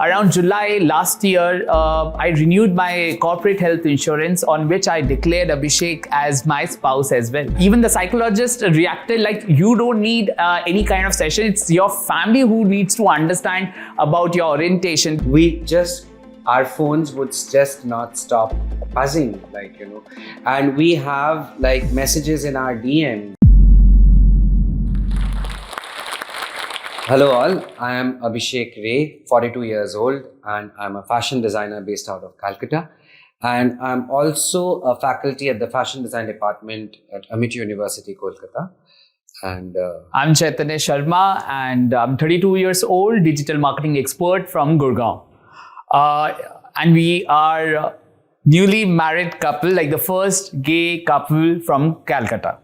Around July last year, I renewed my corporate health insurance, on which I declared Abhishek as my spouse as well. Even the psychologist reacted like, you don't need any kind of session. It's your family who needs to understand about your orientation. Our phones would just not stop buzzing, and we have messages in our DM. Hello all, I am Abhishek Ray, 42 years old, and I'm a fashion designer based out of Calcutta. And I'm also a faculty at the fashion design department at Amity University, Kolkata. And I'm Chaitanya Sharma, and I'm 32 years old, digital marketing expert from Gurgaon. And we are newly married couple, like the first gay couple from Calcutta.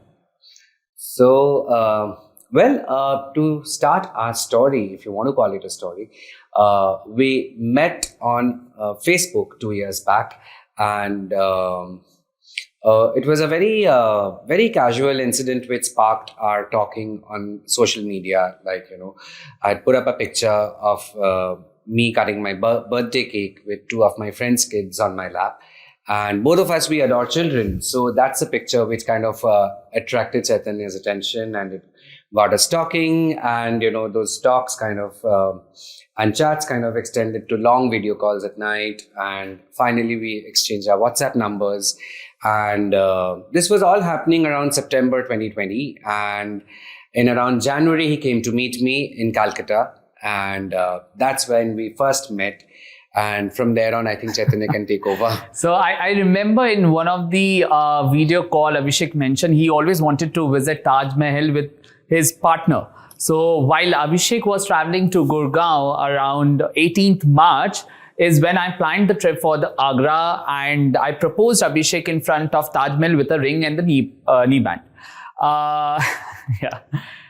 So, to start our story, if you want to call it a story, we met on Facebook 2 years back, and it was a very casual incident which sparked our talking on social media. I'd put up a picture of me cutting my birthday cake with two of my friends' kids on my lap. And both of us, we adore children. So that's a picture which kind of attracted Chaitanya's attention, and it got us talking. And, those talks and chats kind of extended to long video calls at night. And finally, we exchanged our WhatsApp numbers. And this was all happening around September 2020. And in around January, he came to meet me in Calcutta. And that's when we first met. And from there on, I think Chaitanya can take over. So I remember in one of the video call, Abhishek mentioned he always wanted to visit Taj Mahal with his partner. So while Abhishek was traveling to Gurgaon around 18th March, is when I planned the trip for the Agra, and I proposed Abhishek in front of Taj Mahal with a ring and the knee band. Yeah.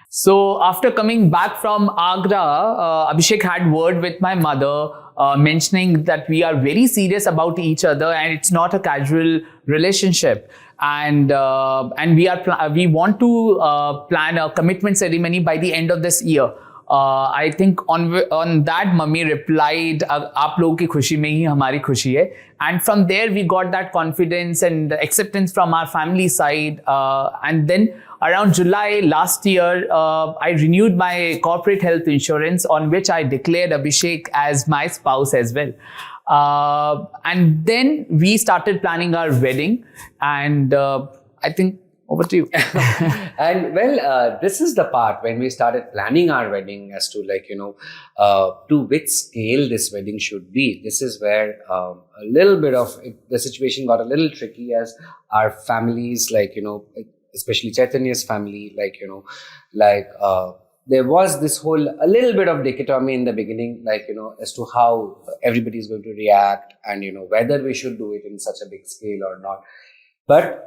So after coming back from Agra, Abhishek had word with my mother, mentioning that we are very serious about each other and it's not a casual relationship. And we want to plan a commitment ceremony by the end of this year. I think on that, mummy replied, "आप लोगों की खुशी में ही हमारी खुशी है." And from there, we got that confidence and acceptance from our family side. And then around July last year, I renewed my corporate health insurance, on which I declared Abhishek as my spouse as well. And then we started planning our wedding, and I think over to you. And this is the part when we started planning our wedding as to to which scale this wedding should be. This is where a little bit of the situation got a little tricky, as our families, especially Chaitanya's family, there was this a little bit of dichotomy in the beginning, as to how everybody's going to react, and, whether we should do it in such a big scale or not. But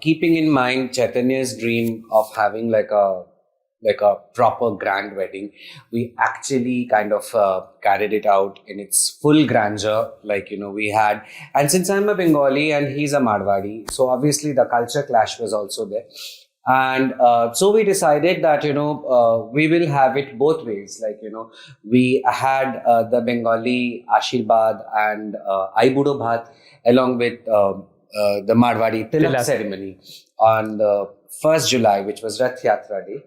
keeping in mind Chaitanya's dream of having like a proper grand wedding, we actually kind of carried it out in its full grandeur. We had, and since I'm a Bengali and he's a Marwadi, so obviously the culture clash was also there. And so we decided that, we will have it both ways. We had the Bengali Ashirwad and Aibudo Bhat, along with the Marwadi Tilak ceremony on the 1st July, which was Rath Yatra Day,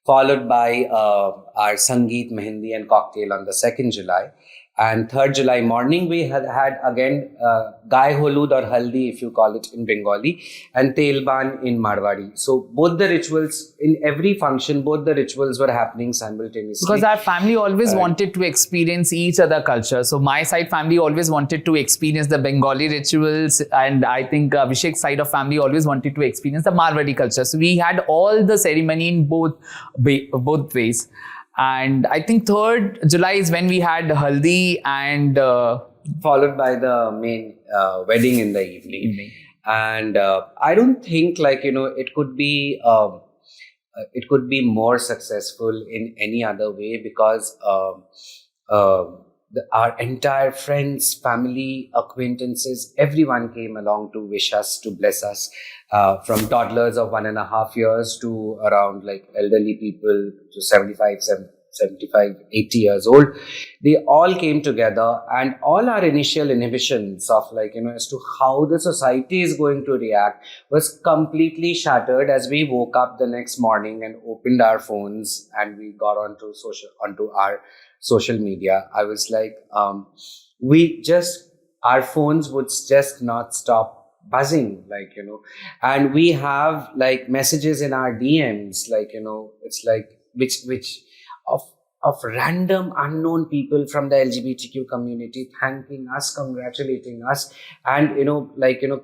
followed by our Sangeet, Mehendi and cocktail on the 2nd July. And 3rd July morning, we had again Gai Holud or Haldi, if you call it in Bengali, and Telban in Marwadi. So both the rituals, in every function, both the rituals were happening simultaneously. Because our family always wanted to experience each other culture. So my side family always wanted to experience the Bengali rituals, and I think Abhishek's side of family always wanted to experience the Marwadi culture. So we had all the ceremony in both ways. And I think 3rd July is when we had Haldi, and followed by the main wedding in the evening. And I don't think it could be more successful in any other way, because our entire friends, family, acquaintances, everyone came along to wish us, to bless us, from toddlers of 1.5 years to around elderly people to 75, 75, 80 years old, they all came together, and all our initial inhibitions of as to how the society is going to react was completely shattered as we woke up the next morning and opened our phones and we got onto our social media. I was like, our phones would just not stop buzzing, and we have messages in our DMs, it's like which of random unknown people from the LGBTQ community thanking us, congratulating us, and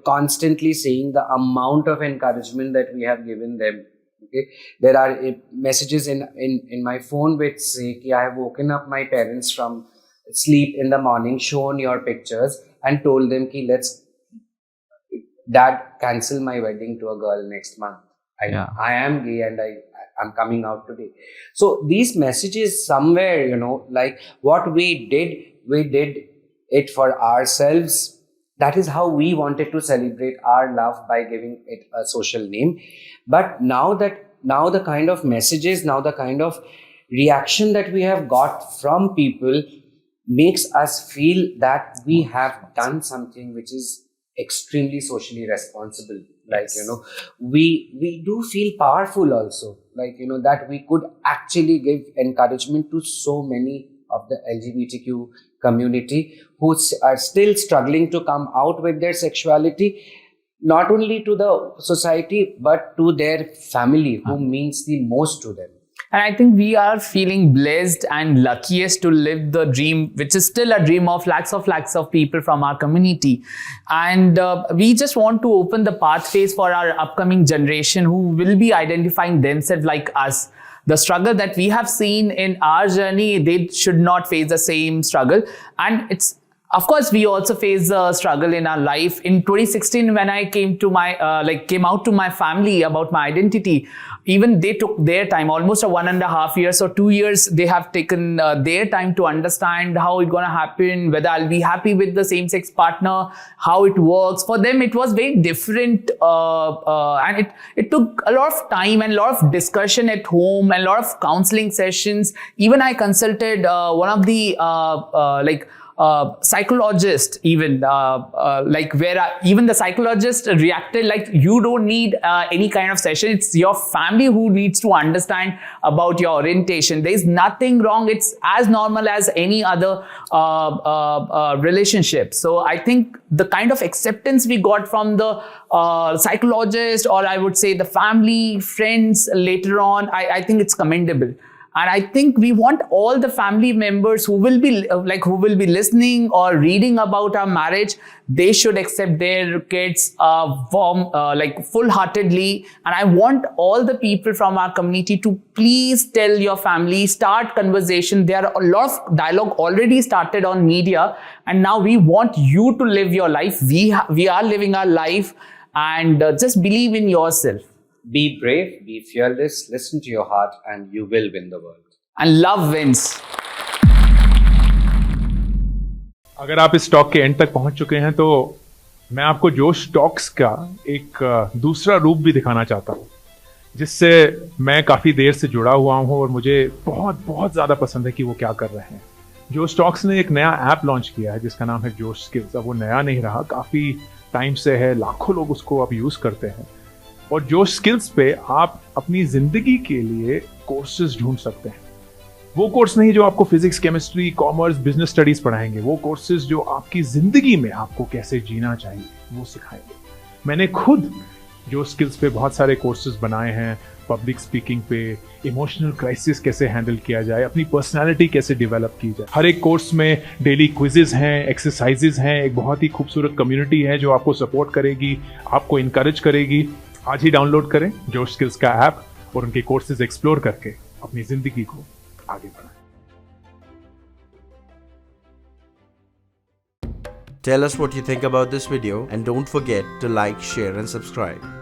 constantly saying the amount of encouragement that we have given them. Okay, there are messages in my phone which say, I have woken up my parents from sleep in the morning, shown your pictures, and told them, Dad, cancel my wedding to a girl next month. I am gay and I'm coming out today. So these messages somewhere, what we did it for ourselves. That is how we wanted to celebrate our love, by giving it a social name. But now the kind of messages, now the kind of reaction that we have got from people makes us feel that we have done something which is extremely socially responsible. We do feel powerful also, that we could actually give encouragement to so many of the LGBTQ community who are still struggling to come out with their sexuality, not only to the society but to their family, who means the most to them. And I think we are feeling blessed and luckiest to live the dream, which is still a dream of lakhs of people from our community. And we just want to open the pathways for our upcoming generation who will be identifying themselves like us. The struggle that we have seen in our journey, they should not face the same struggle. And of course, we also face a struggle in our life. In 2016, when I came out to my family about my identity, even they took their time, almost 1.5 years or 2 years. They have taken their time to understand how it's gonna happen, whether I'll be happy with the same-sex partner, how it works. For them, it was very different, and it took a lot of time and a lot of discussion at home and a lot of counseling sessions. Even I consulted one of the psychologist, even even the psychologist reacted like, you don't need any kind of session. It's your family who needs to understand about your orientation. There's nothing wrong. It's as normal as any other relationship. So I think the kind of acceptance we got from the psychologist, or I would say the family, friends later on, I think it's commendable. And I think we want all the family members who will be listening or reading about our marriage, they should accept their kids full-heartedly. And I want all the people from our community to please tell your family, start conversation. There are a lot of dialogue already started on media, and now we want you to live your life. We are living our life, and just believe in yourself. Be brave, be fearless, listen to your heart, and you will win the world. And love wins. अगर आप इस talk के and तक पहुंच चुके हैं तो मैं आपको जोश टॉक्स का एक दूसरा रूप भी दिखाना चाहता हूं, जिससे मैं काफ़ी देर से जुड़ा हुआ हूं और मुझे बहुत बहुत ज़्यादा पसंद है कि वो क्या कर रहे हैं। जोश टॉक्स ने एक नया ऐप लॉन्च किया है जिसका नाम है जोश स्किल्स। अब वो नया नहीं रहा, काफ़ी टाइम से है, लाखों लोग उसको अब यूज़ करते हैं। और जोश स्किल्स पे आप अपनी ज़िंदगी के लिए कोर्सेज ढूंढ सकते हैं। वो कोर्स नहीं जो आपको physics, chemistry, commerce, business studies पढ़ाएंगे, वो कोर्सेज जो आपकी ज़िंदगी में आपको कैसे जीना चाहिए वो सिखाएंगे। मैंने खुद जोश स्किल्स पे बहुत सारे कोर्सेज बनाए हैं, पब्लिक स्पीकिंग पे, इमोशनल क्राइसिस कैसे हैंडल किया जाए, अपनी पर्सनालिटी कैसे डेवलप की जाए। हर एक कोर्स में डेली क्विजेज हैं, एक्सरसाइजेज हैं, एक बहुत ही खूबसूरत कम्युनिटी है जो आपको सपोर्ट करेगी, आपको इनकरेज करेगी। आज ही डाउनलोड करें जोश स्किल्स का ऐप और उनके कोर्सेज एक्सप्लोर करके अपनी जिंदगी को आगे बढ़ाएं। Tell us what you think about this video and don't forget to like, share and subscribe.